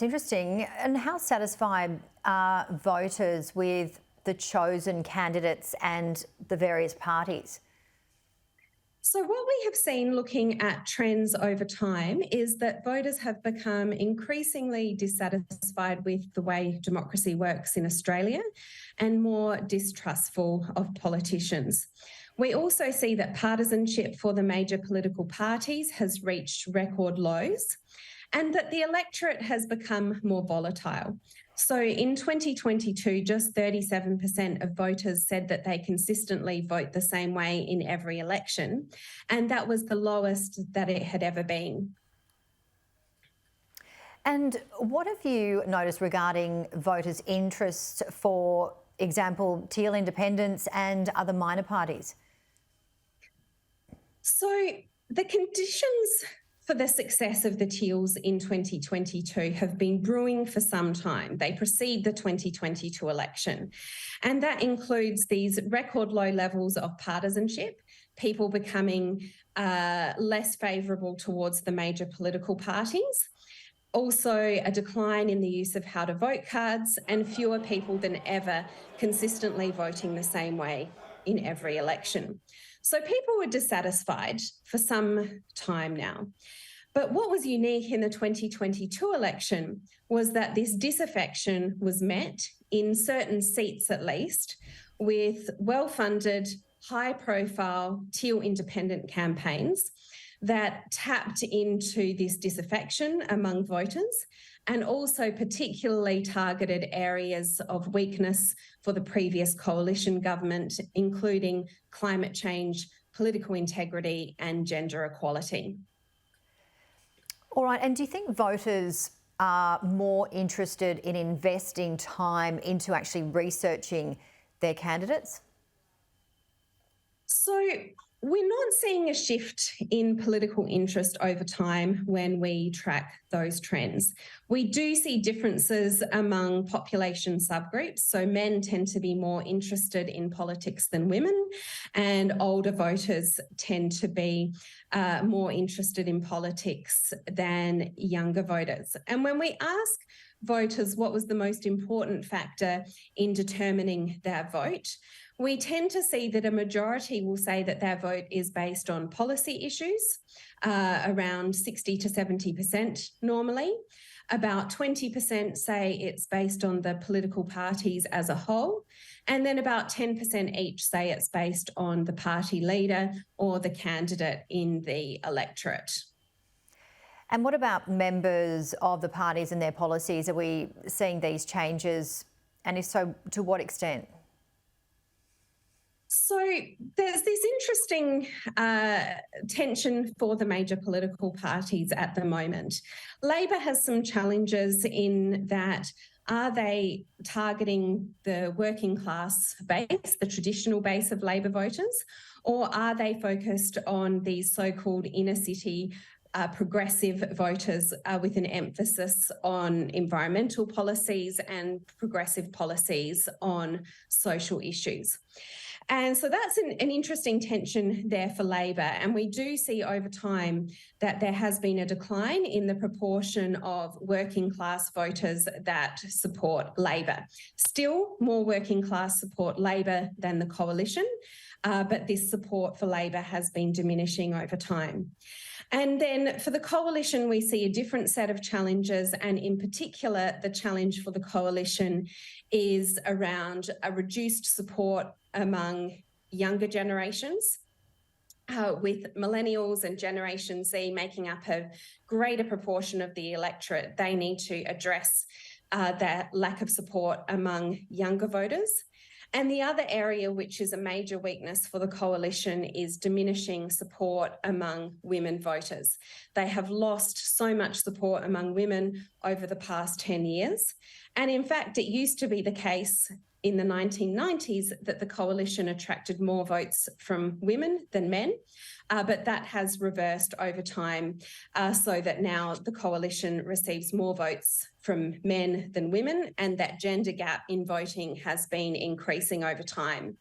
It's interesting. And how satisfied are voters with the chosen candidates and the various parties? So, what we have seen looking at trends over time is that voters have become increasingly dissatisfied with the way democracy works in Australia and more distrustful of politicians. We also see that partisanship for the major political parties has reached record lows and that the electorate has become more volatile. So in 2022, just 37% of voters said that they consistently vote the same way in every election, and that was the lowest that it had ever been. And what have you noticed regarding voters' interests, for example, Teal independents and other minor parties? So the conditions for the success of the Teals in 2022 have been brewing for some time. They precede the 2022 election. And that includes these record low levels of partisanship, people becoming less favourable towards the major political parties. Also, a decline in the use of how to vote cards, and fewer people than ever consistently voting the same way in every election. So people were dissatisfied for some time now. But what was unique in the 2022 election was that this disaffection was met, in certain seats at least, with well-funded, high-profile Teal independent campaigns that tapped into this disaffection among voters and also particularly targeted areas of weakness for the previous coalition government, including climate change, political integrity and gender equality. All right, and do you think voters are more interested in investing time into actually researching their candidates? So we're not seeing a shift in political interest over time when we track those trends. We do see differences among population subgroups. So men tend to be more interested in politics than women, and older voters tend to be more interested in politics than younger voters. And when we ask voters what was the most important factor in determining their vote, we tend to see that a majority will say that their vote is based on policy issues, around 60 to 70% normally. About 20% say it's based on the political parties as a whole, and then about 10% each say it's based on the party leader or the candidate in the electorate. And what about members of the parties and their policies? Are we seeing these changes? And if so, to what extent? So there's this interesting tension for the major political parties at the moment. Labor has some challenges in that, are they targeting the working class base, the traditional base of Labor voters, or are they focused on these so-called inner city progressive voters with an emphasis on environmental policies and progressive policies on social issues? And so that's an interesting tension there for Labor. And we do see over time that there has been a decline in the proportion of working class voters that support Labor. Still, more working class support Labor than the coalition, but this support for Labor has been diminishing over time. And then for the coalition, we see a different set of challenges, and in particular, the challenge for the coalition is around a reduced support among younger generations, with millennials and Generation Z making up a greater proportion of the electorate. They need to address that lack of support among younger voters. And the other area, which is a major weakness for the coalition, is diminishing support among women voters. They have lost so much support among women over the past 10 years. And in fact, it used to be the case in the 1990s that the coalition attracted more votes from women than men, but that has reversed over time, so that now the coalition receives more votes from men than women, and that gender gap in voting has been increasing over time.